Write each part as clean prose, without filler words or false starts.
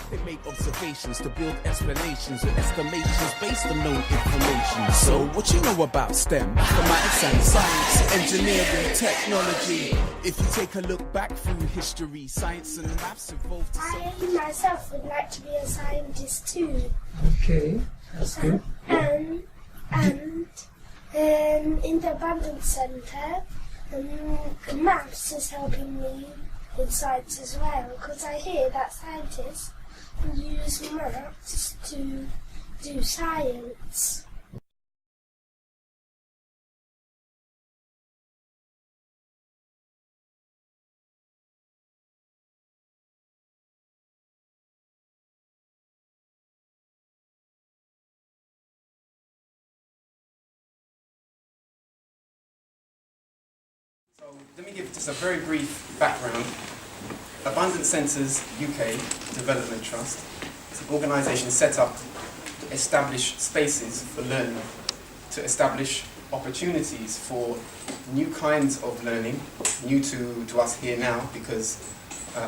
They make observations to build explanations or estimations based on known information. So, what you know about STEM? Mathematics and science, engineering, technology. If you take a look back through history, science and maths evolved to I myself would like to be a scientist too. Okay, that's good. And in the Abundance Centre, maths is helping me in science as well, because I hear that scientists use maths to do science. So let me give just a very brief background. Abundance Centres UK Development Trust is an organisation set up to establish spaces for learning, to establish opportunities for new kinds of learning, new to us here now, because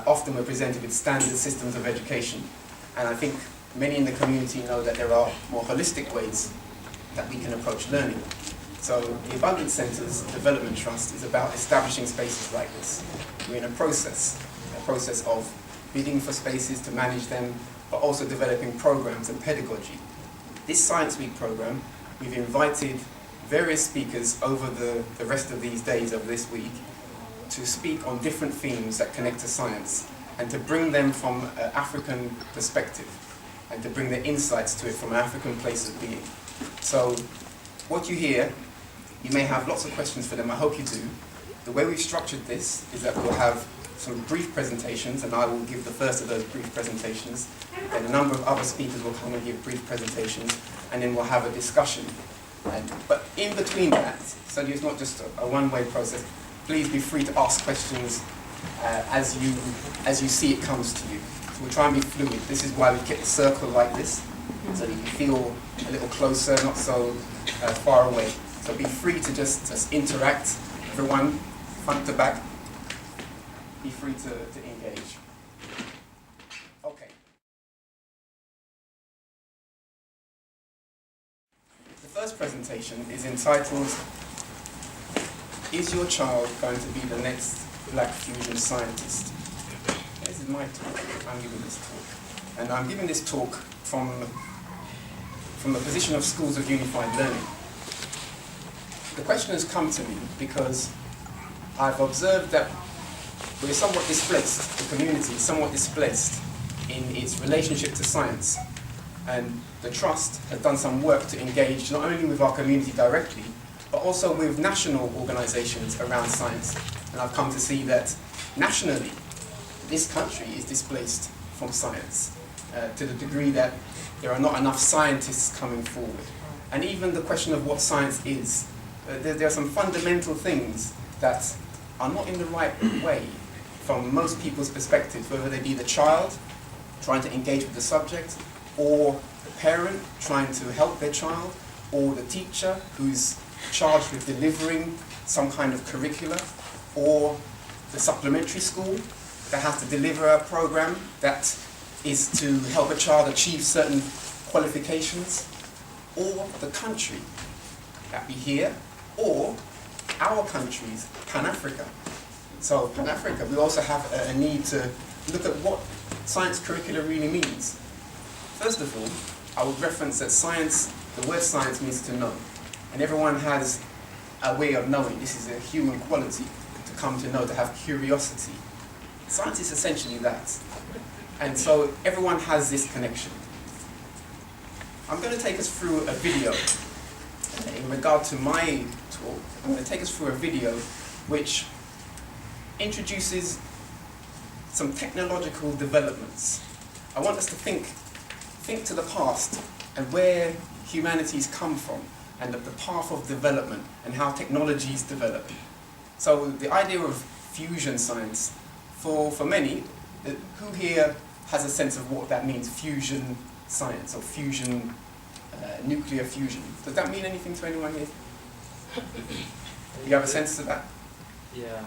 often we're presented with standard systems of education, and I think many in the community know that there are more holistic ways that we can approach learning. So the Abundance Centres Development Trust is about establishing spaces like this. We're in a process of bidding for spaces to manage them, but also developing programs and pedagogy. This Science Week program, we've invited various speakers over the rest of these days of this week to speak on different themes that connect to science, and to bring them from an African perspective, and to bring their insights to it from an African place of being. So what you hear, you may have lots of questions for them, I hope you do. The way we've structured this is that we'll have some brief presentations, and I will give the first of those brief presentations. Then a number of other speakers will come and give brief presentations, and then we'll have a discussion. But in between that, so it's not just a one-way process, please be free to ask questions as you see it comes to you. So we'll try and be fluid. This is why we kept the circle like this, so that you feel a little closer, not so far away. So be free to just interact, everyone, front to back. Be free to engage. Okay. The first presentation is entitled, "Is your child going to be the next Black fusion scientist?" This is my talk. I'm giving this talk. And I'm giving this talk from the position of schools of unified learning. The question has come to me because I've observed that we're somewhat displaced, the community is somewhat displaced in its relationship to science. And the Trust has done some work to engage not only with our community directly, but also with national organisations around science. And I've come to see that nationally, this country is displaced from science to the degree that there are not enough scientists coming forward. And even the question of what science is, there are some fundamental things that are not in the right way from most people's perspectives, whether they be the child trying to engage with the subject, or the parent trying to help their child, or the teacher who's charged with delivering some kind of curricula, or the supplementary school that has to deliver a program that is to help a child achieve certain qualifications, or the country that we hear, or our countries, Pan-Africa. So Pan-Africa, we also have a need to look at what science curricula really means. First of all, I would reference that science, the word science means to know. And everyone has a way of knowing. This is a human quality, to come to know, to have curiosity. Science is essentially that. And so everyone has this connection. I'm going to take us through a video. In regard to my talk, I'm going to take us through a video which introduces some technological developments. I want us to think to the past and where humanity's come from, and the path of development and how technologies develop. So the idea of fusion science, for many, who here has a sense of what that means, fusion science or fusion, nuclear fusion? Does that mean anything to anyone here? You have a sense of that? Yeah.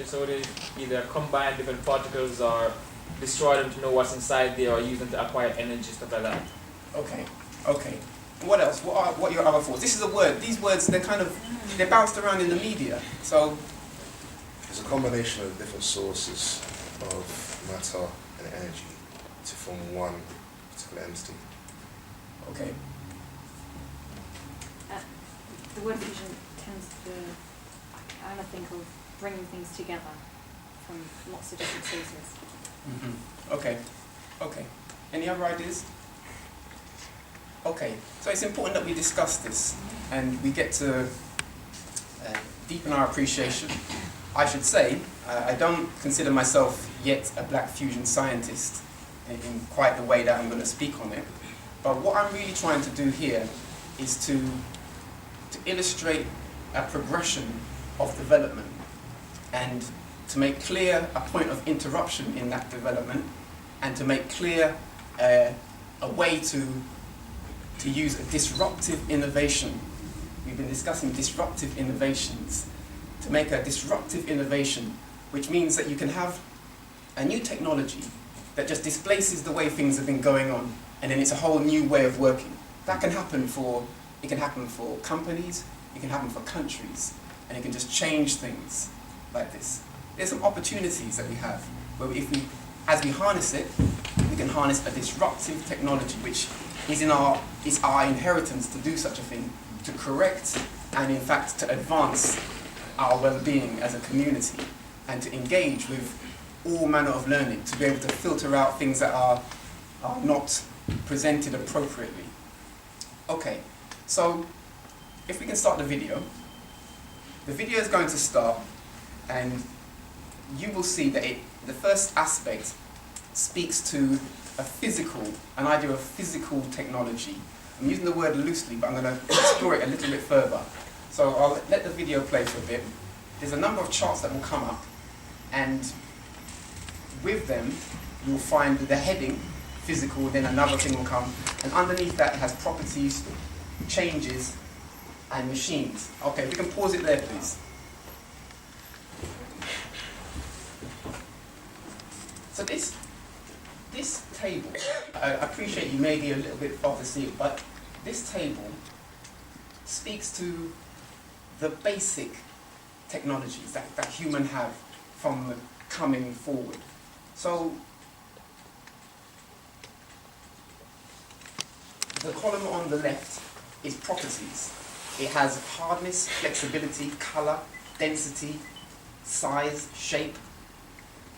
So it is either combine different particles or destroy them to know what's inside there, or use them to acquire energy, stuff like that. Okay, okay. What else? What are your other thoughts? This is a word. These words, they're bounced around in the media. So it's a combination of different sources of matter and energy to form one particular entity. okay. The word fusion tends to, I think of bringing things together from lots of different sources. Okay, okay. Any other ideas? Okay, so it's important that we discuss this and we get to deepen our appreciation. I should say, I don't consider myself yet a black fusion scientist in quite the way that I'm going to speak on it. But what I'm really trying to do here is to illustrate a progression of development and to make clear a point of interruption in that development and to make clear a way to use a disruptive innovation. We've been discussing disruptive innovations. To make a disruptive innovation, which means that you can have a new technology that just displaces the way things have been going on, and then it's a whole new way of working. That can happen for companies, it can happen for countries, and it can just change things like this. There's some opportunities that we have, where as we harness it, we can harness a disruptive technology, which is our inheritance to do such a thing, to correct and in fact to advance our well-being as a community and to engage with all manner of learning, to be able to filter out things that are not presented appropriately. Okay, so if we can start the video. The video is going to start and you will see that the first aspect speaks to an idea of physical technology. I'm using the word loosely, but I'm going to explore it a little bit further. So I'll let the video play for a bit. There's a number of charts that will come up, and with them you'll find the heading, physical, then another thing will come, and underneath that it has properties, changes, and machines. Okay, we can pause it there, please. So this table, I appreciate you may be a little bit far to see it, but this table speaks to the basic technologies that humans have from coming forward. So the column on the left is properties. It has hardness, flexibility, color, density, size, shape,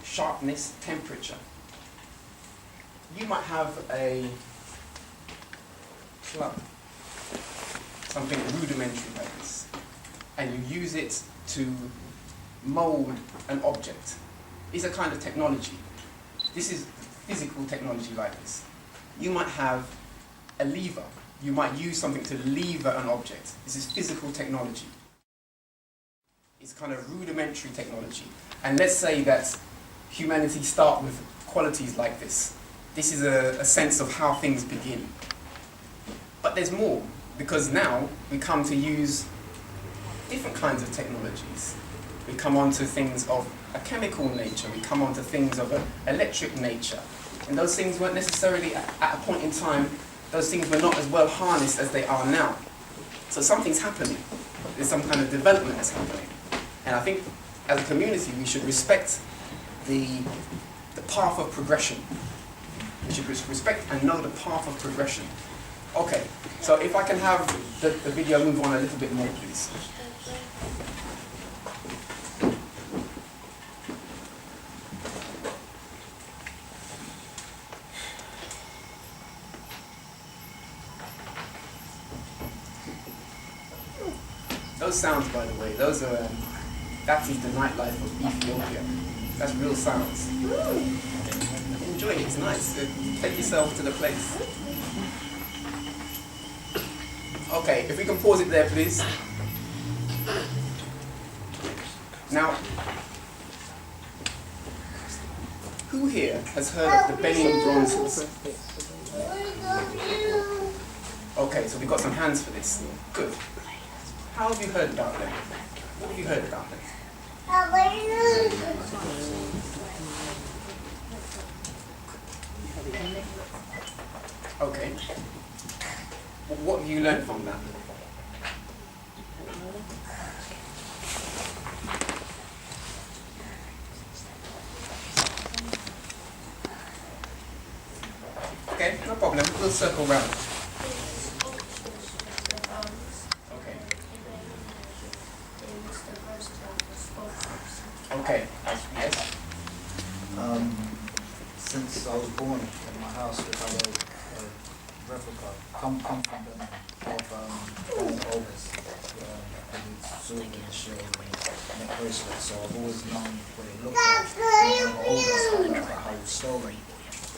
sharpness, temperature. You might have a plug, something rudimentary like this, and you use it to mold an object. It's a kind of technology. This is physical technology like this. You might have a lever. You might use something to lever an object. This is physical technology. It's kind of rudimentary technology. And let's say that humanity start with qualities like this. This is a sense of how things begin. But there's more, because now we come to use different kinds of technologies. We come on to things of a chemical nature, we come on to things of an electric nature. And those things weren't necessarily, at a point in time, those things were not as well harnessed as they are now. So something's happening. There's some kind of development that's happening. And I think as a community we should respect the path of progression. We should respect and know the path of progression. Okay, so if I can have the video move on a little bit more, please. Those sounds, by the way, that is the nightlife of Ethiopia. That's real sounds. Enjoy it, it's nice. Take yourself to the place. Okay, if we can pause it there, please. Now, who here has heard of the Benian bronzes? Okay, so we've got some hands for this. Good. How have you heard about them? What have you heard about them? can live with. Okay. What have you learned from that? Okay, no problem. We'll circle round. Okay. Okay. Yes. Since I was born in my house, we have a replica, come from the oldest, sort of in the shell and neck bracelet. So I've always known what it looked like. When I got older, I found out about how it was stolen.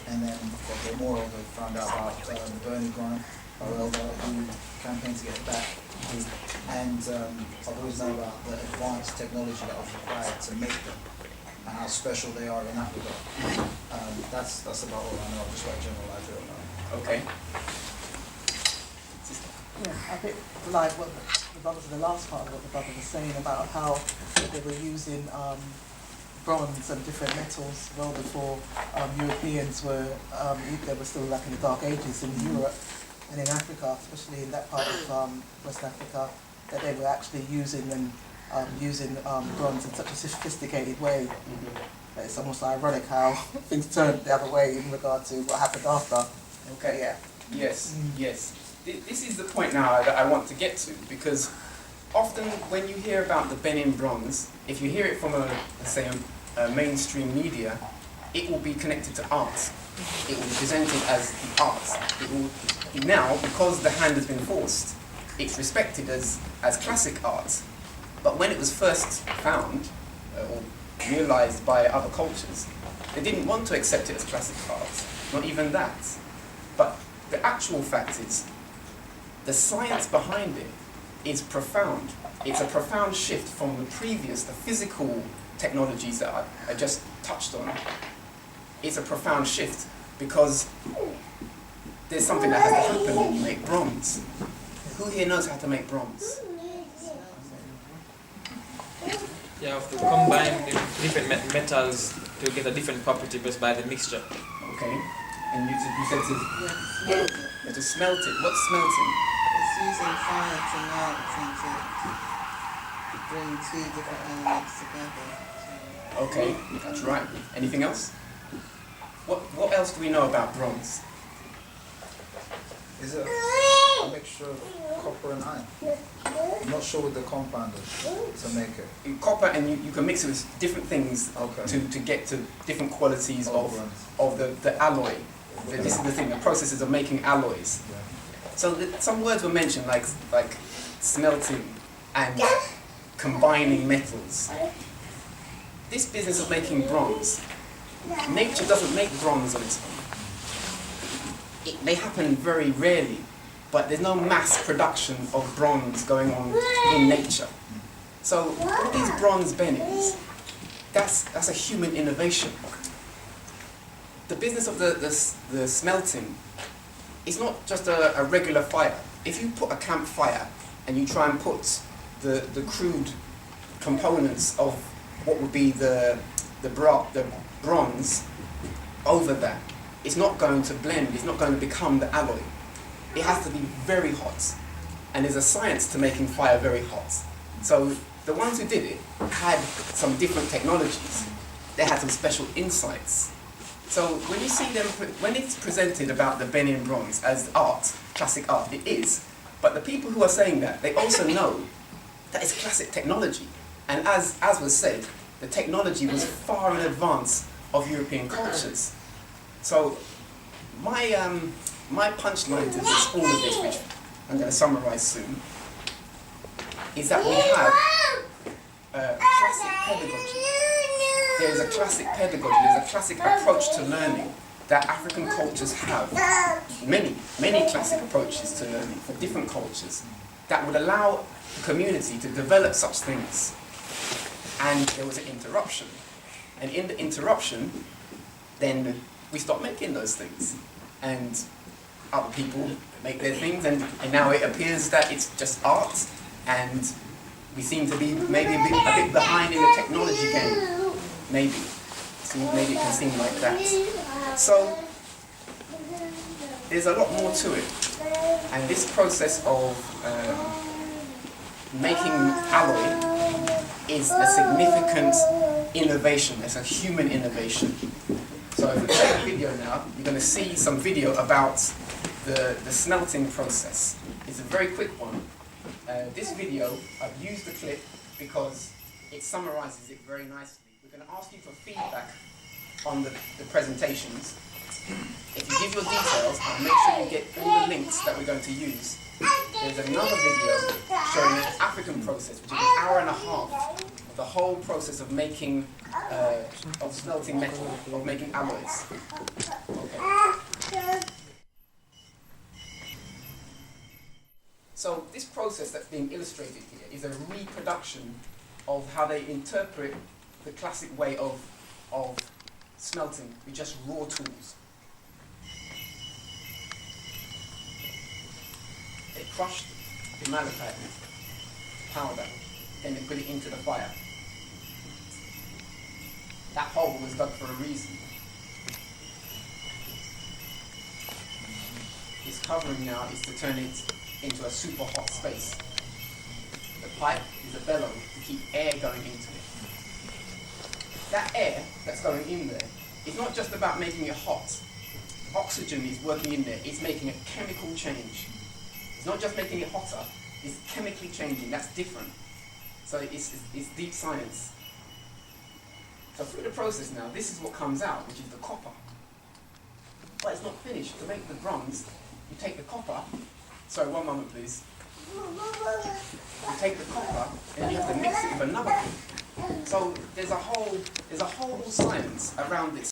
And then got a bit more of it, found out about Bernie Grant, who campaigned to get it back. And I've always known about the advanced technology that was required to make them and how special they are in Africa. That's about all I know. I'll just like generalize it on that. Okay. Yeah, a bit like what the brother, the last part of what the brother was saying about how they were using bronze and different metals well before Europeans were, they were still like in the Dark Ages in Europe and in Africa, especially in that part of West Africa, that they were actually using bronze in such a sophisticated way. That it's almost ironic how things turned the other way in regard to what happened after. Okay. Yeah. Yes. Yes. This is the point now that I want to get to, because often when you hear about the Benin bronze, if you hear it from let's say a mainstream media, it will be connected to art. It will be presented as the art. It will now, because the hand has been forced, it's respected as classic art. But when it was first found or realized by other cultures, they didn't want to accept it as classic art. Not even that. But the actual fact is, the science behind it is profound. It's a profound shift from the physical technologies that I just touched on. It's a profound shift because there's something that has to happen when you make bronze. Who here knows how to make bronze? You have to combine the different metals to get a different property based by the mixture. Okay. And you said to, Yes. to smelt it. What's smelting? It's using fire to melt and to bring two different elements together. Okay, that's right. Anything else? What else do we know about bronze? Is it a mixture of copper and iron? I'm not sure what the compound is to make it. Copper, and you can mix it with different things to get to different qualities of the alloy. This is the thing, the processes of making alloys. Yeah. So some words were mentioned like smelting and combining metals. This business of making bronze, nature doesn't make bronze on its own. It may happen very rarely, but there's no mass production of bronze going on in nature. So all these bronze bennies, that's a human innovation. The business of the smelting is not just a regular fire. If you put a campfire and you try and put the crude components of what would be the bronze over that, it's not going to blend, it's not going to become the alloy. It has to be very hot. And there's a science to making fire very hot. So the ones who did it had some different technologies. They had some special insights. So when you see them, when it's presented about the Benin bronze as art, classic art, it is. But the people who are saying that, they also know that it's classic technology. And as was said, the technology was far in advance of European cultures. So my punchline to this, all of this, which I'm going to summarize soon, is that we have classic pedagogy. There's a classic pedagogy, there's a classic approach to learning that African cultures have. Many classic approaches to learning for different cultures that would allow the community to develop such things. And there was an interruption. And in the interruption, then we stopped making those things. And other people make their things, and now it appears that it's just art, and we seem to be maybe a bit behind in the technology game. Maybe it can seem like that. So there's a lot more to it. And this process of making alloy is a significant innovation. It's a human innovation. So if we play a video now, you're going to see some video about the smelting process. It's a very quick one. This video, I've used the clip because it summarizes it very nicely. We're going to ask you for feedback on the presentations. If you give your details, and make sure you get all the links that we're going to use. There's another video showing an African process, which is an hour and a half of the whole process of making, of smelting metal, of making alloys. Okay. So this process that's being illustrated here is a reproduction of how they interpret the classic way of smelting with just raw tools. They crushed the malachite powder, then they put it into the fire. That hole was dug for a reason. Its covering now is to turn it into a super hot space. The pipe is a bellow to keep air going into it. That air that's going in there is not just about making it hot. Oxygen is working in there, it's making a chemical change. It's not just making it hotter, it's chemically changing, that's different. So it's deep science. So through the process now, this is what comes out, which is the copper. But it's not finished. To make the bronze, you take the copper, sorry, one moment please. You take the copper and you have to mix it with another thing. So there's a whole science around this.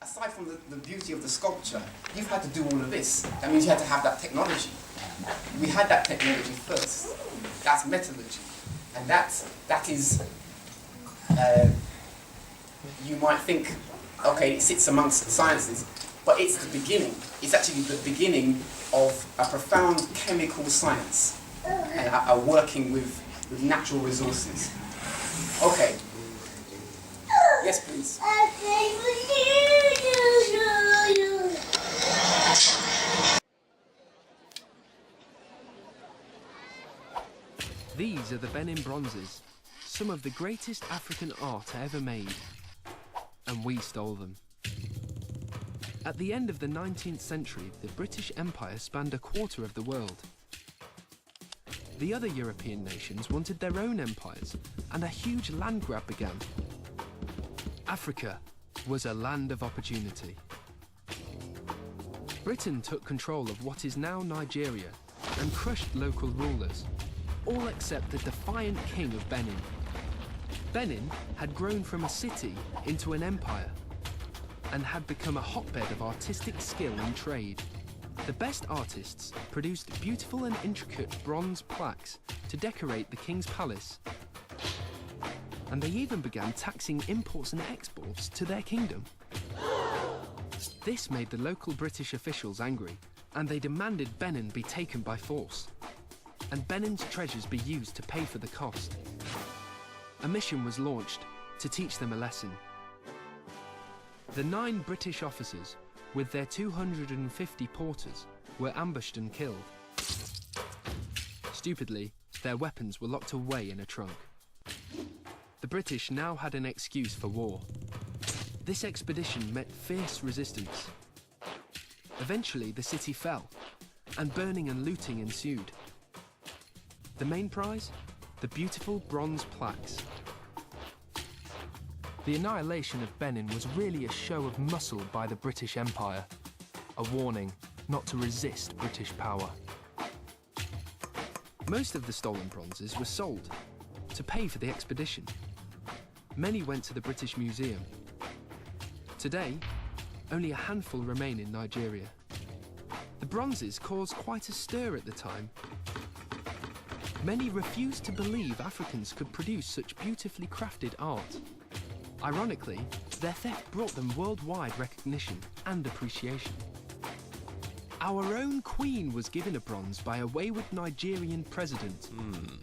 Aside from the beauty of the sculpture, you've had to do all of this. That means you had to have that technology. We had that technology first. That's metallurgy. And that is, you might think, okay, it sits amongst the sciences, but it's the beginning. It's actually the beginning of a profound chemical science and a working with natural resources. Okay. Yes, please. These are the Benin bronzes, some of the greatest African art ever made. And we stole them. At the end of the 19th century, the British Empire spanned a quarter of the world. The other European nations wanted their own empires, and a huge land grab began. Africa was a land of opportunity. Britain took control of what is now Nigeria and crushed local rulers, all except the defiant king of Benin. Benin had grown from a city into an empire and had become a hotbed of artistic skill and trade. The best artists produced beautiful and intricate bronze plaques to decorate the king's palace. And they even began taxing imports and exports to their kingdom. This made the local British officials angry, and they demanded Benin be taken by force, and Benin's treasures be used to pay for the cost. A mission was launched to teach them a lesson. The 9 British officers, with their 250 porters, were ambushed and killed. Stupidly, their weapons were locked away in a trunk. The British now had an excuse for war. This expedition met fierce resistance. Eventually, the city fell, and burning and looting ensued. The main prize? The beautiful bronze plaques. The annihilation of Benin was really a show of muscle by the British Empire, a warning not to resist British power. Most of the stolen bronzes were sold to pay for the expedition. Many went to the British Museum. Today, only a handful remain in Nigeria. The bronzes caused quite a stir at the time. Many refused to believe Africans could produce such beautifully crafted art. Ironically, their theft brought them worldwide recognition and appreciation. Our own Queen was given a bronze by a wayward Nigerian president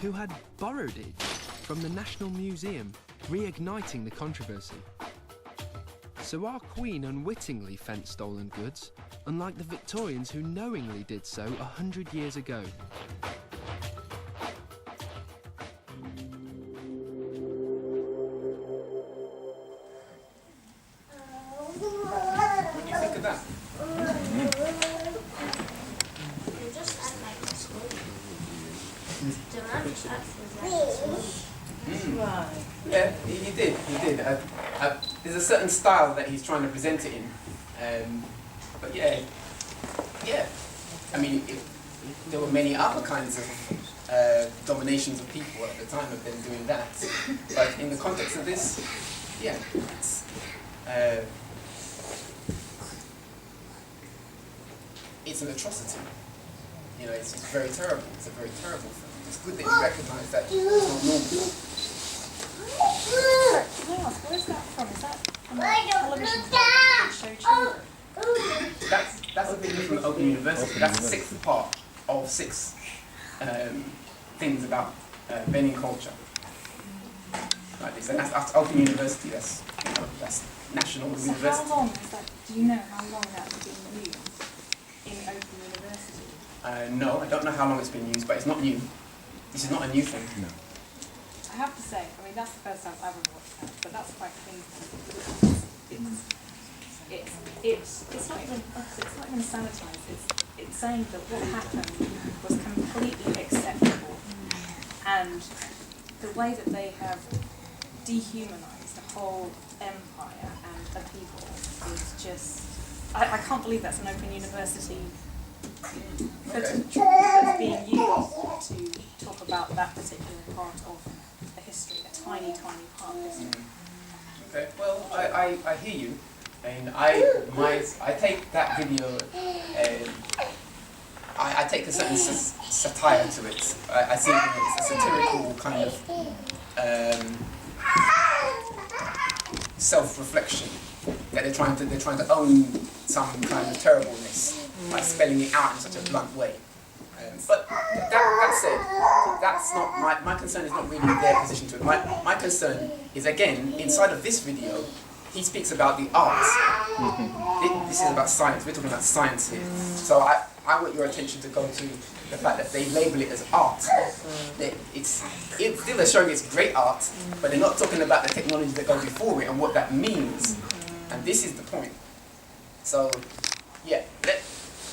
who had borrowed it from the National Museum, reigniting the controversy. So our Queen unwittingly fenced stolen goods, unlike the Victorians who knowingly did so 100 years ago. What do you think of that? Right. Yeah, he did. There's a certain style that he's trying to present it in. But yeah. I mean, there were many other kinds of dominations of people at the time of them doing that. But in the context of this, yeah, it's an atrocity. You know, it's very terrible. It's a very terrible thing. It's good that you recognise that it's not normal. Can I ask, where is that from? Is that from a television program show children? That's a video from Open University. That's the sixth part of 6 things about Benin culture. Like this, and that's Open University. That's national So university. how long is that? Do you know how long that's been used in Open University? No, I don't know how long it's been used, but it's not new. This is not a new thing. No. I have to say, I mean, that's the first time I've ever watched that, but that's quite painful. It's not even sanitized. It's saying that what happened was completely acceptable, and the way that they have dehumanized a whole empire and a people is just. I can't believe that's an Open University that's being used to talk about that particular part of the history, a tiny, tiny part of history. Okay. Well, I hear you, and I take that video. I take a certain satire to it. I see it as a satirical kind of self-reflection that they're trying to own some kind of terribleness by spelling it out in such a blunt way. But that said, that's not my concern. Is not really their position to it. My concern is, again, inside of this video, he speaks about the arts. This is about science. We're talking about science here. So I want your attention to go to the fact that they label it as art. It's still showing it's great art, but they're not talking about the technology that goes before it and what that means. And this is the point. So, yeah, let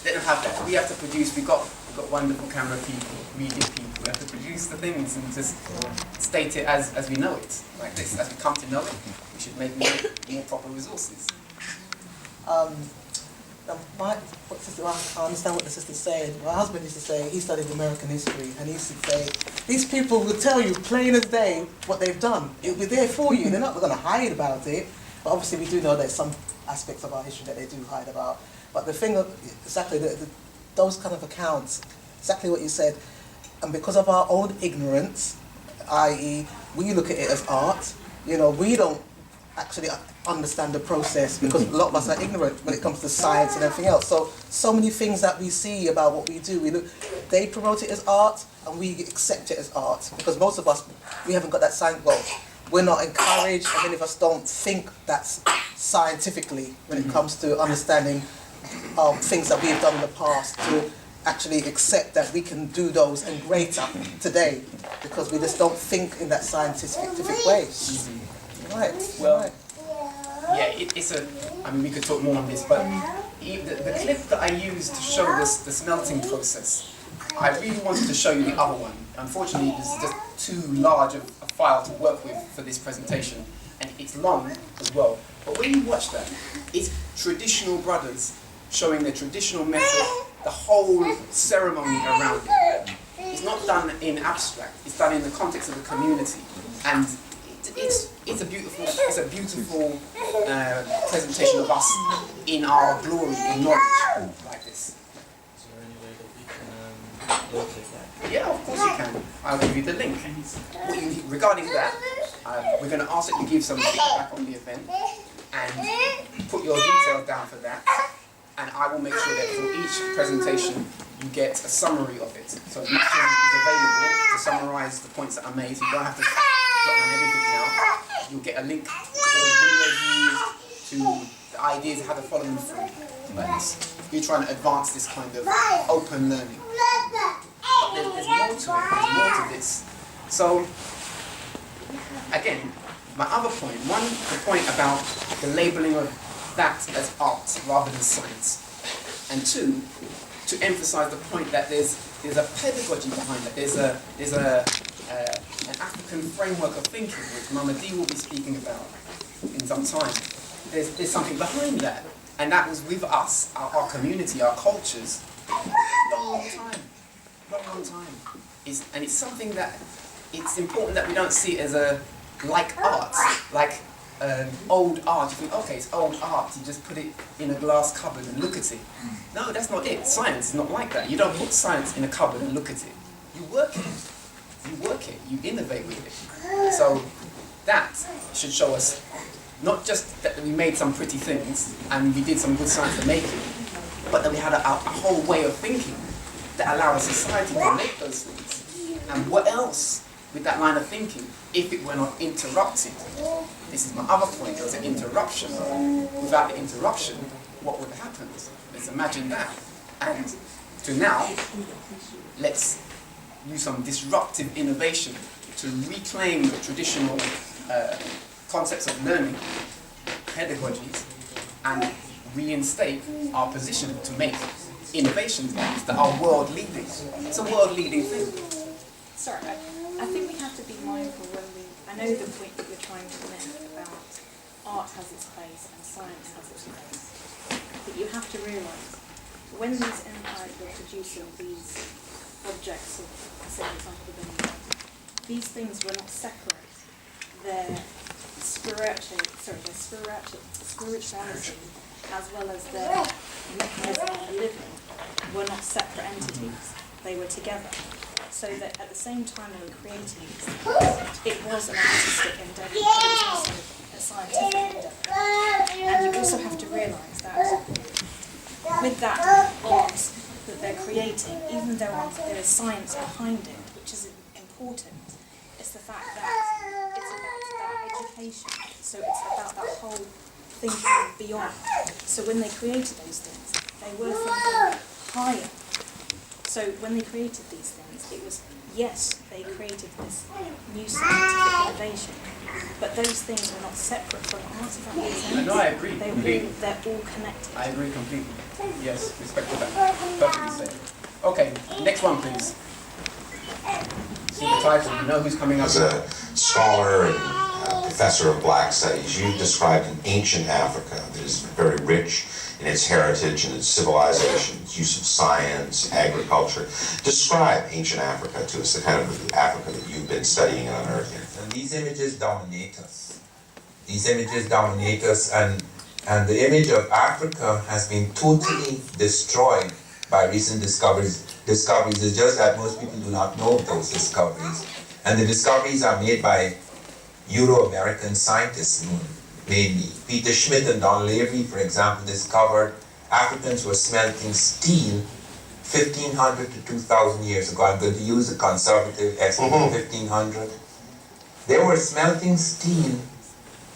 them have that. We have to produce. We've got wonderful camera people, media people. We have to produce the things and just state it as we know it, like this. As we come to know it, we should make more proper resources. I understand what the sister's saying. My husband used to say, he studied American history, and he used to say, these people will tell you plain as day what they've done. It'll be there for you. They're not going to hide about it. But obviously we do know there's some aspects of our history that they do hide about. But the thing of, exactly, those kind of accounts, exactly what you said, and because of our own ignorance, i.e. we look at it as art, you know, we don't actually understand the process because a lot of us are ignorant when it comes to science and everything else. So many things that we see about what we do, they promote it as art and we accept it as art because most of us, we haven't got that science, well, we're not encouraged and many of us don't think that's scientifically when it comes to understanding things that we've done in the past to actually accept that we can do those and greater today because we just don't think in that scientific way. Right. Well, right. I mean, we could talk more on this, but the clip that I used to show the smelting process, I really wanted to show you the other one. Unfortunately, this is just too large a file to work with for this presentation, and it's long as well. But when you watch that, it's traditional brothers showing the traditional method, the whole ceremony around it. It's not done in abstract, it's done in the context of the community. And it's a beautiful presentation of us in our glory and knowledge like this. Is there any way that we can locate that? Yeah, of course you can. I'll give you the link. Regarding that, we're going to ask that you give some feedback on the event and put your details down for that. and I will make sure that for each presentation you get a summary of it. So the material is available to summarise the points that I made, so you don't have to jot down everything now. You'll get a link to all the videos used, to the ideas of how to follow them through. But we're trying to advance this kind of open learning. But there's more to it, there's more to this. So, again, my other point, one, the point about the labelling of that as art rather than science, and two, to emphasise the point that there's a pedagogy behind that. There's an African framework of thinking, which Mama D will be speaking about in some time. There's something behind that, and that was with us, our community, our cultures, long time. And it's something that it's important that we don't see it as like art, like old art. You think, okay, it's old art, you just put it in a glass cupboard and look at it. No, that's not it. Science is not like that. You don't put science in a cupboard and look at it. You work it, you innovate with it. So that should show us not just that we made some pretty things and we did some good science to make it, but that we had a whole way of thinking that allowed a society to make those things. And what else with that line of thinking if it were not interrupted? This is my other point, there was an interruption. Without the interruption, what would have happened? Let's imagine that. And to now, let's use some disruptive innovation to reclaim the traditional concepts of learning, pedagogies, and reinstate our position to make innovations that are world-leading. It's a world-leading thing. Sorry, I think we have to be mindful when I know the point that you're trying to make about art has its place and science has its place, but you have to realise when these empires were producing these objects of, say for example, the Benin, these things were not separate. Their spirituality as well as their mechanism of living were not separate entities, they were together. So that at the same time they were creating these things, it was an artistic endeavour, but it was also a scientific endeavour. And you also have to realise that with that art that they're creating, even though there is science behind it, which is important, it's the fact that it's about education. So it's about that whole thinking beyond. So when they created those things, they were thinking higher. So when they created these things, it was, yes, they created this new scientific innovation, but those things were not separate from art, if that makes sense. No, I agree completely. They're all connected. I agree completely. Yes, respect to that. Perfectly said. Okay, next one please. See the title, you know who's coming up. As a scholar and professor of Black Studies, you've described an ancient Africa that is very rich in its heritage and its civilization, its use of science, agriculture. Describe ancient Africa to us, the kind of Africa that you've been studying and unearthing. And these images dominate us. These images dominate us, and the image of Africa has been totally destroyed by recent discoveries. It's just that most people do not know of those discoveries. And the discoveries are made by Euro-American scientists, mainly. Peter Schmidt and Don Lavery, for example, discovered Africans were smelting steel 1,500 to 2,000 years ago. I'm going to use a conservative estimate, 1,500. They were smelting steel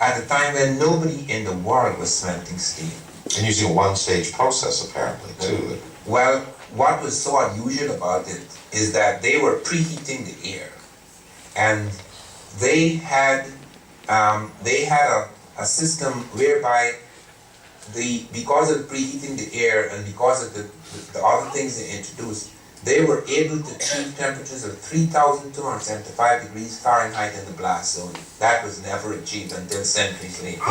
at a time when nobody in the world was smelting steel. And using a one-stage process, apparently, too. Well, what was so unusual about it is that they were preheating the air. And they had a system whereby because of preheating the air and because of the other things they introduced, they were able to achieve temperatures of 3,275 degrees Fahrenheit in the blast zone. That was never achieved until centuries later.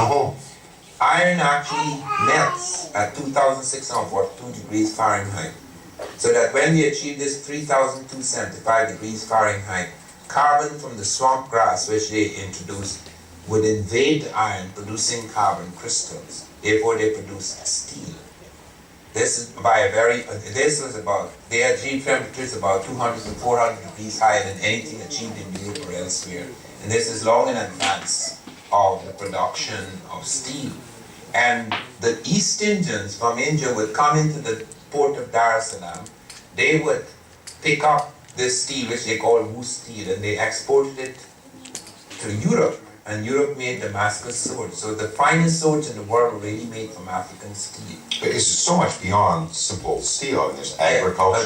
Iron actually melts at 2,642 degrees Fahrenheit. So that when we achieve this 3,275 degrees Fahrenheit, carbon from the swamp grass which they introduced would invade the iron, producing carbon crystals. Therefore, they produced steel. This is they achieved temperatures about 200 to 400 degrees higher than anything achieved in Europe or elsewhere. And this is long in advance of the production of steel. And the East Indians from India would come into the port of Dar es Salaam. They would pick up this steel, which they call wood steel, and they exported it to Europe. And Europe made Damascus swords. So the finest swords in the world were really made from African steel. But it's so much beyond simple steel. I mean, there's agriculture.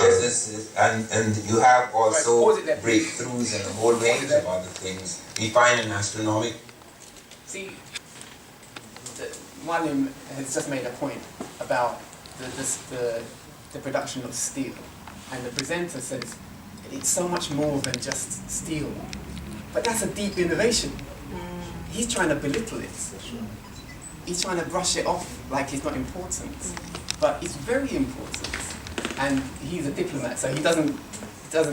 And you have also breakthroughs and a whole range of other things. We find in astronomy. See, Mualim has just made a point about the production of steel. And the presenter says it's so much more than just steel. But that's a deep innovation. He's trying to belittle it. He's trying to brush it off like it's not important. But it's very important. And he's a diplomat, so he doesn't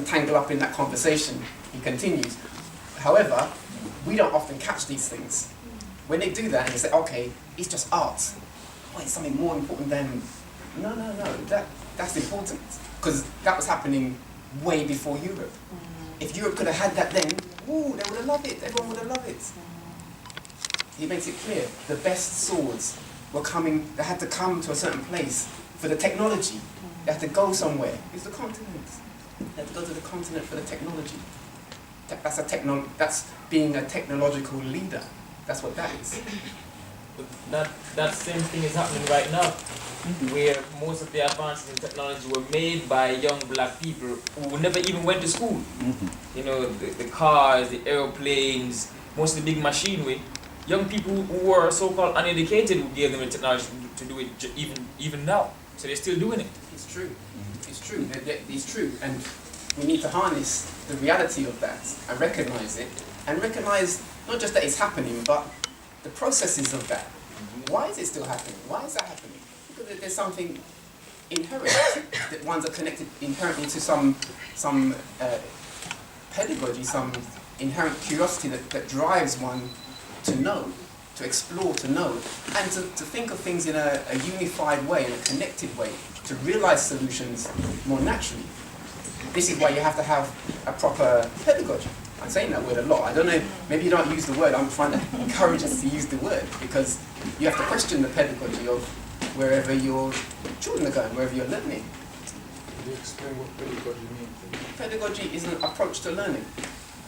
tangle up in that conversation. He continues. However, we don't often catch these things. When they do that and they say, okay, it's just art. Oh, it's something more important than... No, that's important. Because that was happening way before Europe. If Europe could have had that then, ooh, they would have loved it. Everyone would have loved it. He makes it clear, the best swords were coming, they had to come to a certain place for the technology. They had to go somewhere. It's the continent. They had to go to the continent for the technology. That's being a technological leader. That's what that is. That same thing is happening right now, where most of the advances in technology were made by young black people who never even went to school. You know, the cars, the airplanes, most of the big machinery. Young people who were so-called uneducated who gave them the technology to do it even now. So they're still doing it. It's true. It's true. It's true. And we need to harness the reality of that and recognize it. And recognize not just that it's happening, but the processes of that. Why is it still happening? Why is that happening? Because there's something inherent that ones are connected inherently to some pedagogy, some inherent curiosity that drives one to know, to explore, to know, and to think of things in a unified way, in a connected way, to realize solutions more naturally. This is why you have to have a proper pedagogy. I'm saying that word a lot. I don't know, maybe you don't use the word. I'm trying to encourage us to use the word, because you have to question the pedagogy of wherever your children are going, wherever you're learning. Can you explain what pedagogy means? Pedagogy is an approach to learning.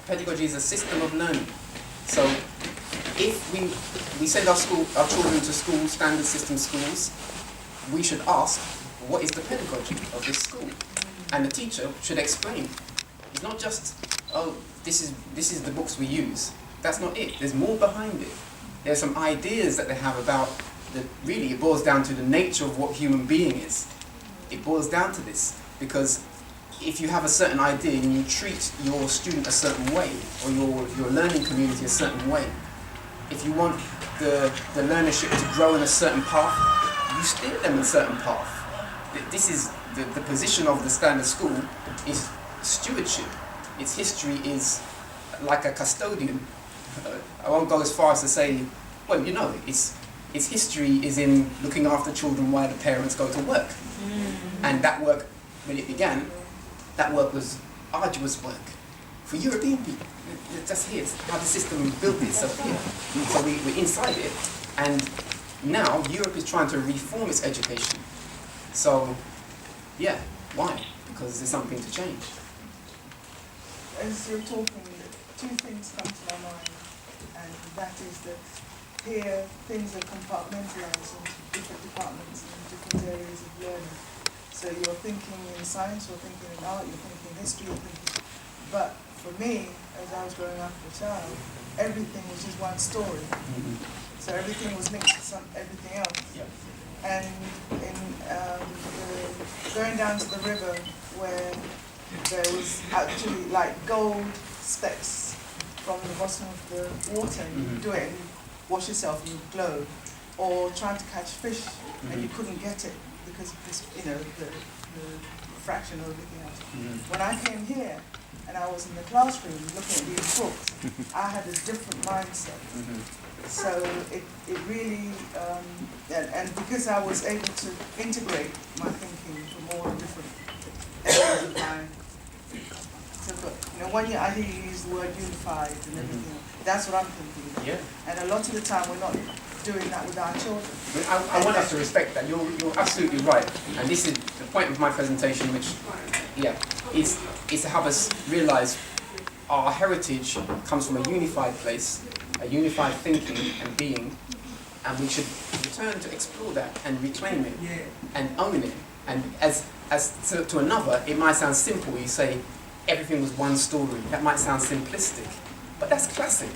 Pedagogy is a system of learning. So if we send our children to school, standard system schools, we should ask, what is the pedagogy of this school? And the teacher should explain. It's not just, oh, this is the books we use. That's not it. There's more behind it. There's some ideas that they have about, really it boils down to the nature of what human being is. It boils down to this, because if you have a certain idea and you treat your student a certain way, or your learning community a certain way, if you want the learnership to grow in a certain path, you steer them in a certain path. This is the position of the standard school is stewardship. Its history is like a custodian. I won't go as far as to say, well, you know, its history is in looking after children while the parents go to work. And that work, when it began, that work was arduous work for European people. Just here, it's how the system built itself here. So we're inside it, and now Europe is trying to reform its education. So, yeah, why? Because there's something to change. As you're talking, two things come to my mind, and that is that here things are compartmentalized into different departments and different areas of learning. So you're thinking in science, you're thinking in art, you're thinking in history, you're thinking... But for me, as I was growing up as a child, everything was just one story. So everything was linked to everything else. And in going down to the river, where there was actually like gold specks from the bottom of the water, and you do it and you wash yourself and you glow, or trying to catch fish and you couldn't get it because of this, you know, the refraction or everything else. When I came here and I was in the classroom looking at these books, I had a different mindset. So it really, and because I was able to integrate my thinking from all the different areas of my, so, you know, when I hear you use the word unified and everything, that's what I'm thinking. And a lot of the time we're not doing that with our children. I want us to respect that. You're absolutely right. And this is the point of my presentation, which, is to have us realise our heritage comes from a unified place, a unified thinking and being, and we should return to explore that and reclaim it and own it. And as to another, it might sound simple. You say everything was one story. That might sound simplistic, but that's classic.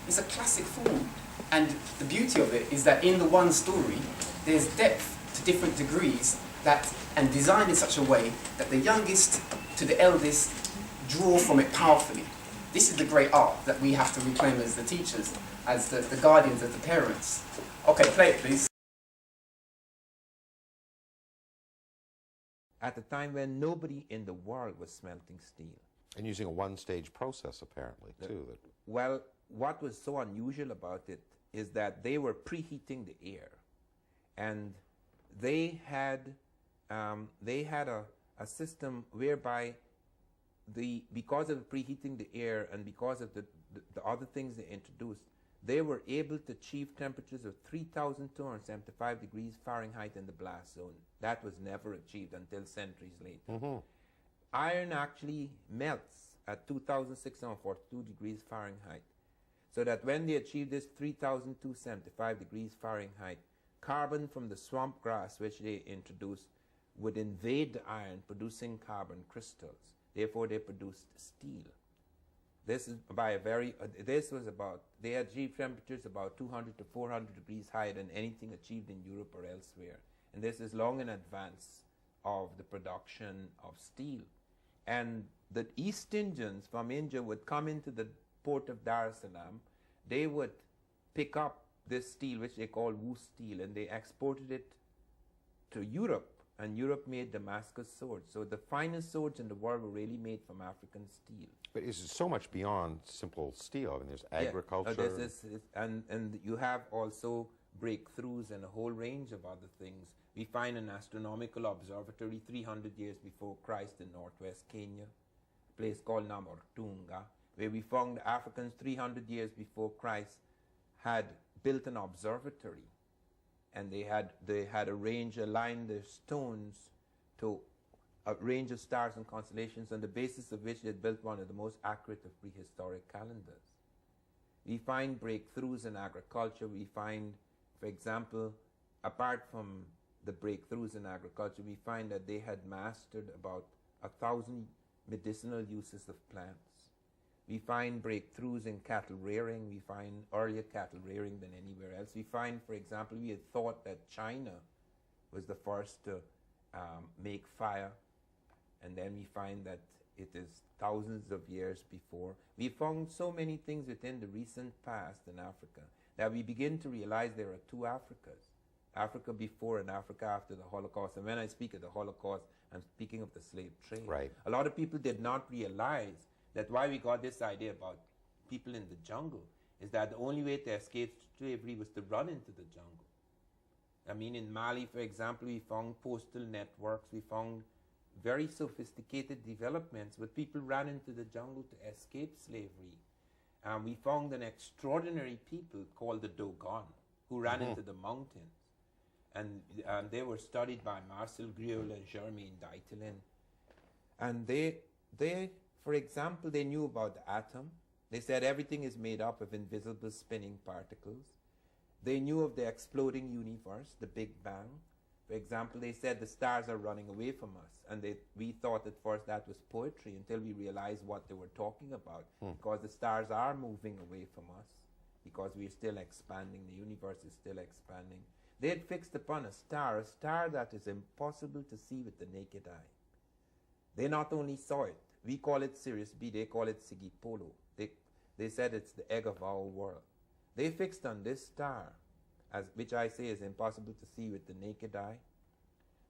It's a classic form. And the beauty of it is that in the one story, there's depth to different degrees and designed in such a way that the youngest to the eldest draw from it powerfully. This is the great art that we have to reclaim as the teachers, as the guardians, as the parents. Okay, play it please. At a time when nobody in the world was smelting steel. And using a one-stage process, apparently, too. Well, what was so unusual about it is that they were preheating the air, and they had a system whereby because of preheating the air and because of the other things they introduced, they were able to achieve temperatures of 3,275 degrees Fahrenheit in the blast zone. That was never achieved until centuries later. Iron actually melts at 2,642 degrees Fahrenheit. So that when they achieve this 3,275 degrees Fahrenheit, carbon from the swamp grass which they introduced would invade the iron, producing carbon crystals. Therefore, they produced steel. This is they achieved temperatures about 200 to 400 degrees higher than anything achieved in Europe or elsewhere. And this is long in advance of the production of steel. And the East Indians from India would come into the port of Dar es Salaam. They would pick up this steel, which they call wool steel, and they exported it to Europe. And Europe made Damascus swords. So the finest swords in the world were really made from African steel. But it's so much beyond simple steel. I mean, there's agriculture. And you have also breakthroughs and a whole range of other things. We find an astronomical observatory 300 years before Christ in northwest Kenya, a place called Namortunga, where we found Africans 300 years before Christ had built an observatory. And they had aligned their stones to a range of stars and constellations, on the basis of which they built one of the most accurate of prehistoric calendars. We find breakthroughs in agriculture. We find, for example, apart from the breakthroughs in agriculture, we find that they had mastered about 1,000 medicinal uses of plants. We find breakthroughs in cattle rearing. We find earlier cattle rearing than anywhere else. We find, for example, we had thought that China was the first to make fire, and then we find that it is thousands of years before. We found so many things within the recent past in Africa that we begin to realize there are two Africas. Africa before and Africa after the Holocaust. And when I speak of the Holocaust, I'm speaking of the slave trade. Right. A lot of people did not realize that why we got this idea about people in the jungle is that the only way to escape slavery was to run into the jungle. I mean, in Mali, for example, we found postal networks, we found very sophisticated developments, but people ran into the jungle to escape slavery. We found an extraordinary people called the Dogon, who ran into the mountains. And they were studied by Marcel Griol and Germaine Dietelin. And they, for example, they knew about the atom. They said everything is made up of invisible spinning particles. They knew of the exploding universe, the Big Bang. For example, they said the stars are running away from us. And we thought at first that was poetry until we realized what they were talking about. Because the stars are moving away from us, because we are still expanding, the universe is still expanding. They had fixed upon a star that is impossible to see with the naked eye. They not only saw it, we call it Sirius B, they call it Sigipolo. They said it's the egg of our world. They fixed on this star, which I say is impossible to see with the naked eye.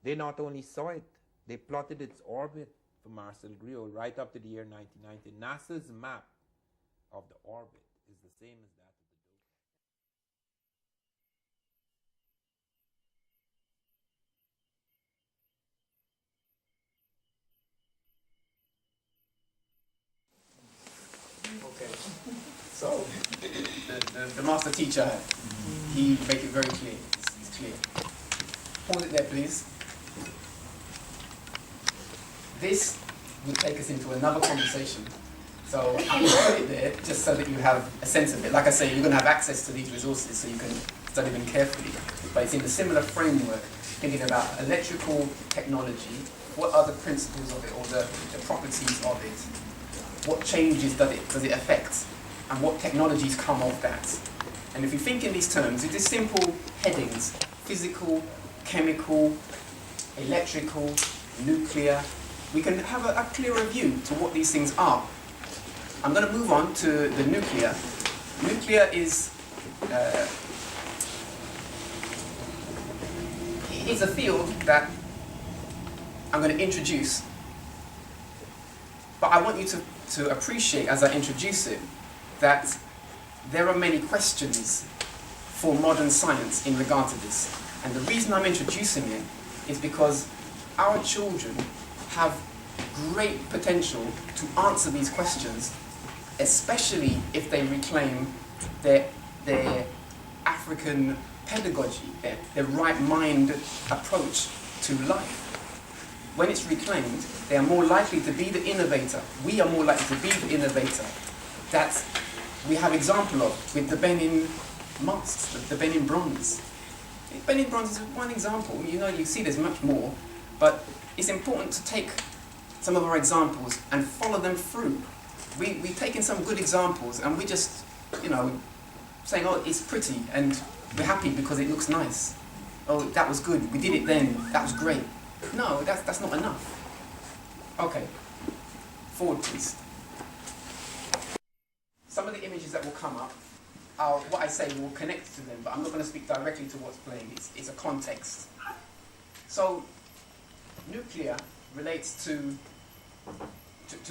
They not only saw it, they plotted its orbit for Marcel Griol right up to the year 1990. NASA's map of the orbit is the same as that. Okay, so the master teacher had. He made it very clear. It's clear. Pause it there, please. This would take us into another conversation. So I'm going to put it there just so that you have a sense of it. Like I say, you're going to have access to these resources so you can study them carefully. But it's in a similar framework, thinking about electrical technology. What are the principles of it, or the properties of it? What changes does it affect? And what technologies come of that? And if you think in these terms, it is simple headings: physical, chemical, electrical, nuclear. We can have a clearer view to what these things are. I'm going to move on to the nuclear. Nuclear is a field that I'm going to introduce, but I want you to appreciate as I introduce it that there are many questions for modern science in regard to this. And the reason I'm introducing it is because our children have great potential to answer these questions, especially if they reclaim their African pedagogy, their right mind approach to life. When it's reclaimed, they are more likely to be the innovator. We are more likely to be the innovator that we have example of with the Benin masks, the Benin bronze. Benin bronze is one example. You know, you see there's much more, but it's important to take some of our examples and follow them through. We've taken some good examples and we just, saying, oh, it's pretty and we're happy because it looks nice. Oh, that was good, we did it then, that was great. No, that's not enough. Okay, forward please. Some of the images that will come up are what I say will connect to them, but I'm not going to speak directly to what's playing. It's a context. So, nuclear relates to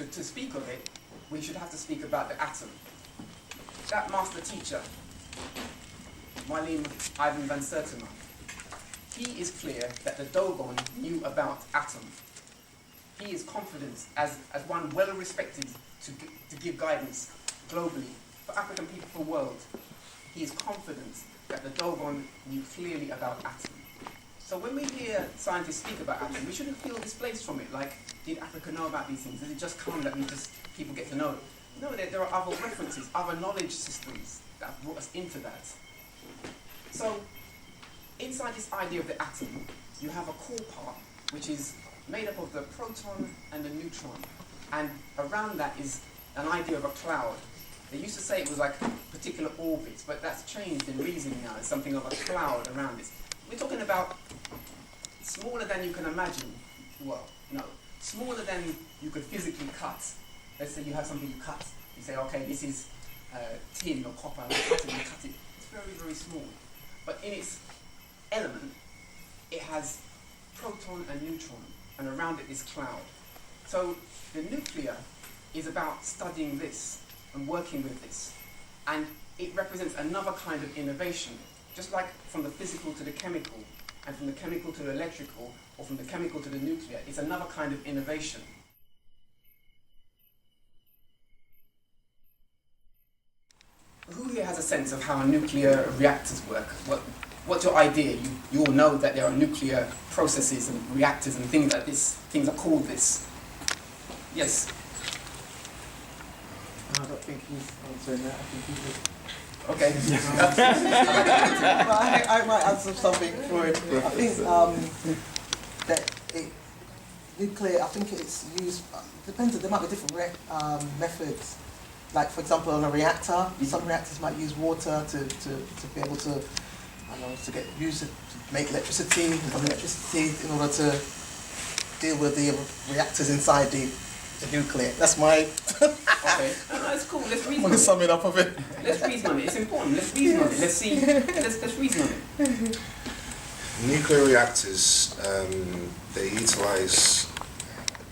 speak of it, we should have to speak about the atom. That master teacher, Mwalimu Ivan van Sertima, he is clear that the Dogon knew about atom. He is confident, as one well respected to give guidance globally for African people, for the world. He is confident that the Dogon knew clearly about atom. So when we hear scientists speak about atom, we shouldn't feel displaced from it, like, did Africa know about these things? Did it just come that people get to know it? No, there are other references, other knowledge systems that have brought us into that. So, inside this idea of the atom, you have a core part, which is made up of the proton and the neutron. And around that is an idea of a cloud. They used to say it was like particular orbits, but that's changed in reasoning now. It's something of a cloud around it. We're talking about smaller than you can imagine. Well, no, smaller than you could physically cut. Let's say you have something you cut. You say, okay, this is tin or copper, and you cut it. It's very, very small. But in its element, it has proton and neutron, and around it is cloud. So the nuclear is about studying this and working with this. And it represents another kind of innovation. Just like from the physical to the chemical, and from the chemical to the electrical, or from the chemical to the nuclear, it's another kind of innovation. Who here has a sense of how nuclear reactors work? What's your idea? You all know that there are nuclear processes and reactors and things like this. Things are called this. Yes? I don't think he's answering that. I think he would. Okay. I might answer something for it. I think that nuclear, I think it's used, depends, there might be different methods. Like, for example, on a reactor, some reactors might use water to be able to, to use it to make electricity in order to deal with the reactors inside the nuclear. That's my... Okay, that's cool. Let's reason on it. Sum it up of it. Let's reason on it. It's important. Let's reason on it. Let's see. Let's reason on it. Nuclear reactors, they utilise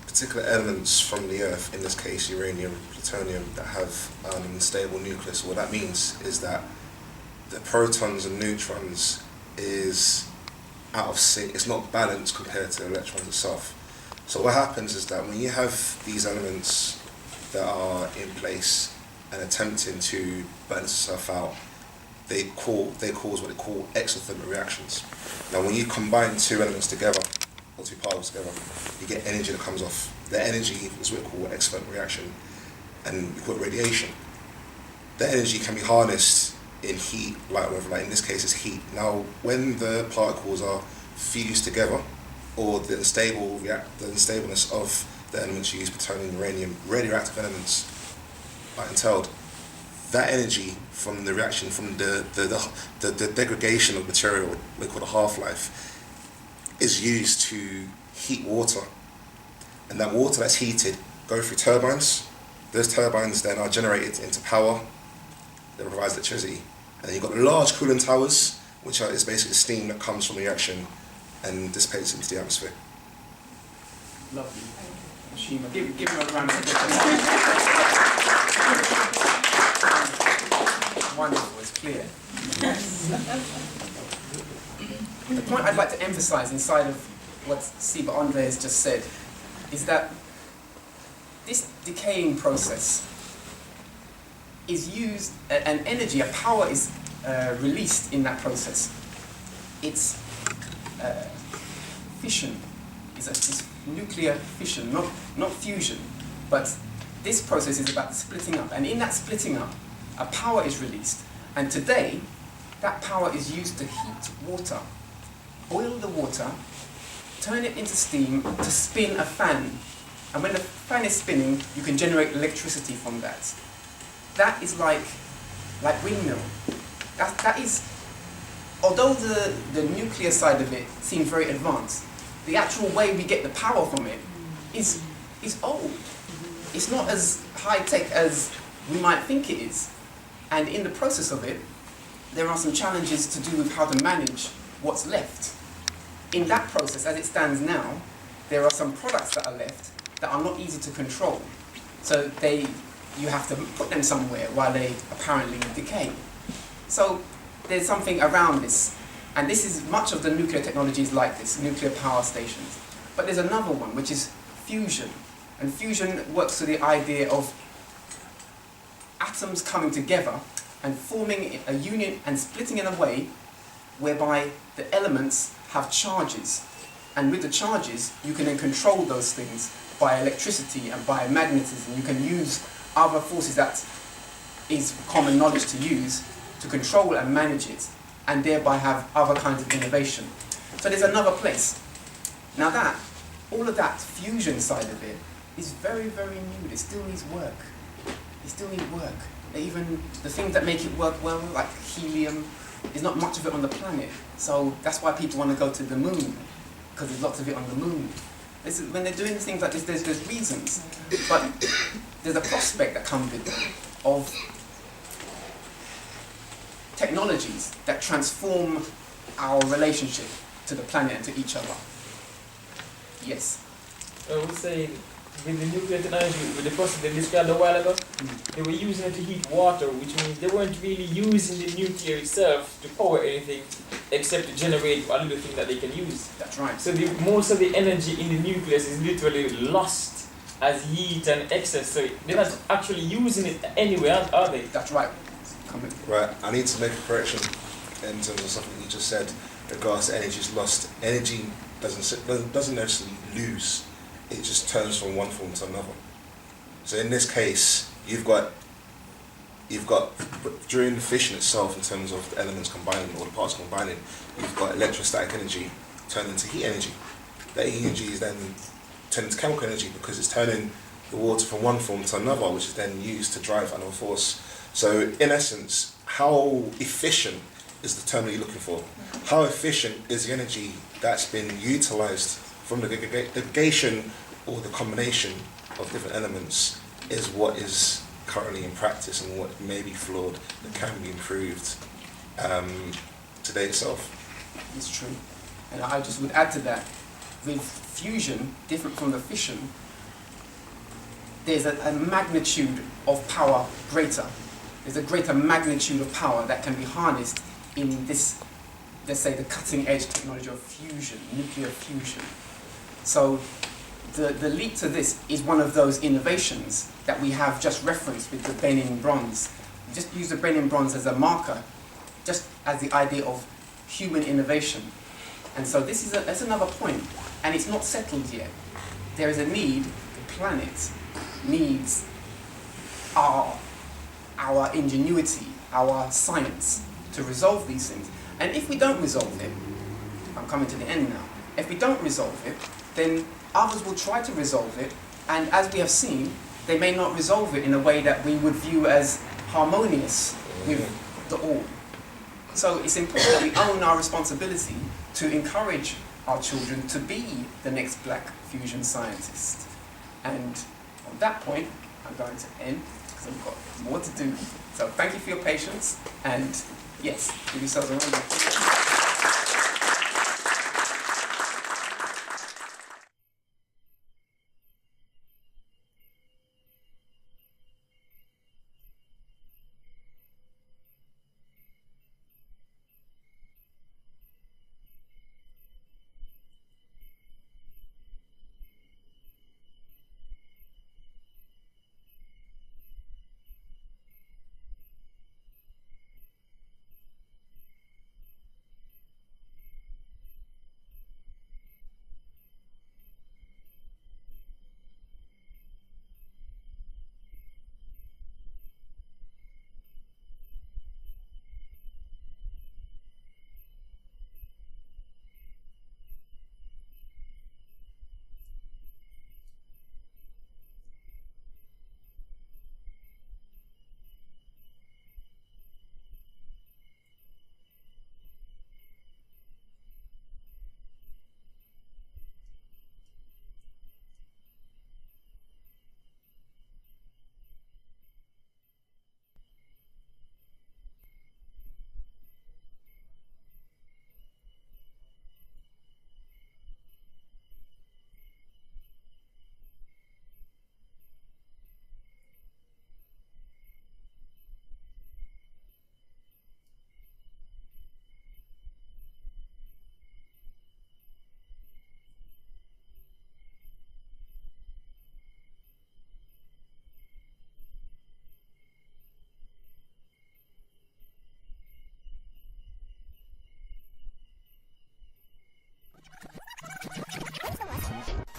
particular elements from the Earth, in this case uranium, plutonium, that have an unstable nucleus. What that means is that the protons and neutrons is out of sync. It's not balanced compared to the electrons itself. So what happens is that when you have these elements that are in place, and attempting to burn itself out, they cause what they call exothermic reactions. Now when you combine two elements together, or two particles together, you get energy that comes off. The energy is what we call an exothermic reaction, and we call it radiation. The energy can be harnessed in heat, light, whatever, like in this case it's heat. Now when the particles are fused together, or the unstableness of the elements used, plutonium, uranium, radioactive elements are entailed, that energy from the reaction, from the degradation of material, we call the half-life, is used to heat water. And that water that's heated goes through turbines. Those turbines then are generated into power that provides electricity. And then you've got the large cooling towers, which is basically steam that comes from the reaction and dissipates into the atmosphere. Lovely. Shima, give her a round of applause. Wonderful, it's clear. The point I'd like to emphasize inside of what Siba Andre has just said is that this decaying process is used, and energy, a power is released in that process. It's fission, it's nuclear fission, not fusion, but this process is about splitting up, and in that splitting up, a power is released, and today, that power is used to heat water. Boil the water, turn it into steam to spin a fan, and when the fan is spinning, you can generate electricity from that. That is like windmill. That is, although the nuclear side of it seems very advanced, the actual way we get the power from it is old. It's not as high-tech as we might think it is. And in the process of it, there are some challenges to do with how to manage what's left. In that process, as it stands now, there are some products that are left that are not easy to control. So you have to put them somewhere while they apparently decay. So there's something around this. And this is, much of the nuclear technology is like this, nuclear power stations. But there's another one, which is fusion. And fusion works to the idea of atoms coming together and forming a union and splitting in a way whereby the elements have charges. And with the charges, you can then control those things by electricity and by magnetism. You can use other forces that is common knowledge to use to control and manage it, and thereby have other kinds of innovation. So there's another place. Now all of that fusion side of it is very, very new. It still needs work. It still needs work. Even the things that make it work well, like helium, there's not much of it on the planet. So that's why people want to go to the moon, because there's lots of it on the moon. When they're doing things like this, there's reasons. But there's a prospect that comes with it of technologies that transform our relationship to the planet and to each other. Yes? I would say, with the nuclear technology, with the process they described a while ago, they were using it to heat water, which means they weren't really using the nuclear itself to power anything, except to generate a little thing that they can use. That's right. So most of the energy in the nucleus is literally lost as heat and excess, so they're not actually using it anywhere, are they? That's right. Right, I need to make a correction in terms of something you just said. Regards to energy is lost. Energy doesn't necessarily lose. It just turns from one form to another. So in this case, you've got during the fission itself, in terms of the elements combining or the parts combining, you've got electrostatic energy turned into heat energy. That heat energy is then turned into chemical energy because it's turning the water from one form to another, which is then used to drive another force. So in essence, how efficient is the term that you're looking for? How efficient is the energy that's been utilized from the aggregation or the combination of different elements is what is currently in practice and what may be flawed that can be improved today itself. It's true. And I just would add to that, with fusion, different from the fission, there's a magnitude of power greater. There's a greater magnitude of power that can be harnessed in this, let's say, the cutting edge technology of fusion, nuclear fusion. So the leap to this is one of those innovations that we have just referenced with the Benin bronze. We just use the Benin bronze as a marker, just as the idea of human innovation. And so that's another point, and it's not settled yet. There is a need, the planet needs our ingenuity, our science to resolve these things. And if we don't resolve it, I'm coming to the end now, if we don't resolve it, then others will try to resolve it, and as we have seen, they may not resolve it in a way that we would view as harmonious with the all. So it's important that we own our responsibility to encourage our children to be the next black fusion scientist. And on that point, I'm going to end, because I've got more to do. So thank you for your patience, and yes, give yourselves a round of applause.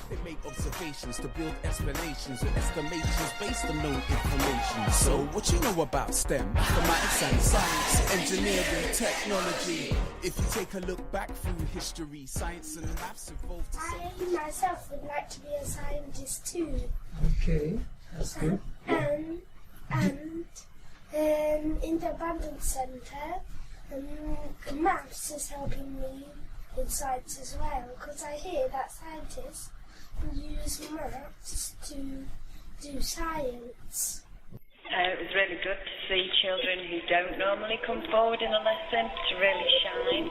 They make observations to build explanations with estimations based on known information. So, what you know about STEM? Mathematics and science, engineering, technology. If you take a look back through history, science and maths evolved. I myself would like to be a scientist too. Okay, that's good. And in the Abundance Centre, maths is helping me in science as well, because I hear that scientists use maths to do science. It was really good to see children who don't normally come forward in a lesson to really shine.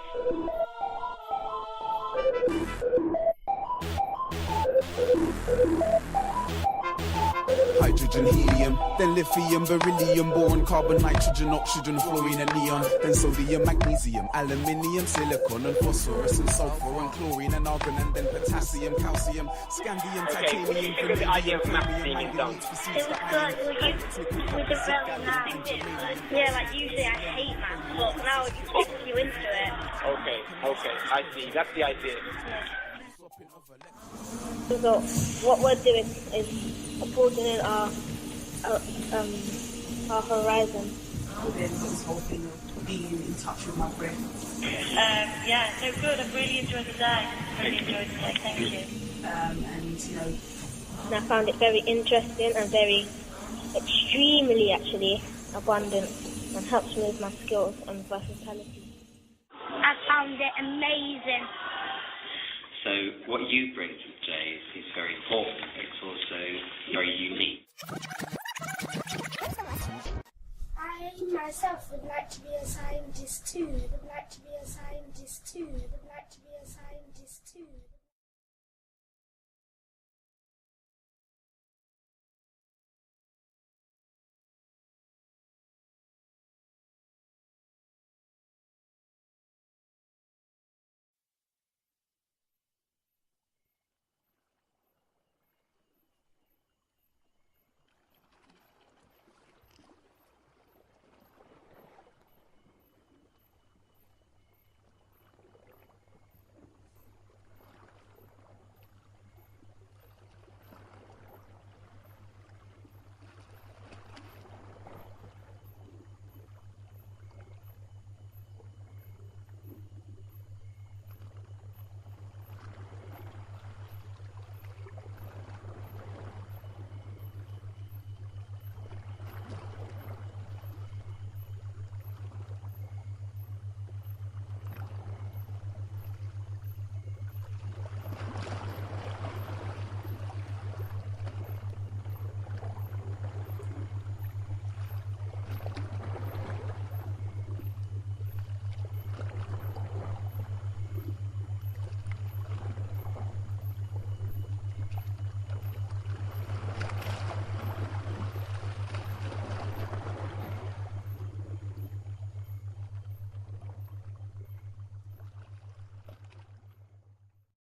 Hydrogen, helium, then lithium, beryllium, boron, carbon, nitrogen, oxygen, fluorine and neon, then sodium, magnesium, aluminium, silicon and phosphorus and sulfur and chlorine and argon, and then potassium, calcium, scandium, titanium, vanadium, chromium, manganese, it was good. It was really nice. Yeah, like usually I hate maths, but now it just gets you into it. Okay, I see. That's the idea. So what we're doing is broadening our horizon. Then this whole thing of being in touch with my brain. Yeah, so good. I've really enjoyed the day. Really enjoyed the day. Thank you. And you know, and I found it very interesting and very extremely actually abundant, and helps me with my skills and versatility. I found it amazing. So what you bring to the day is very important, but it's also very unique. I myself would like to be a scientist too.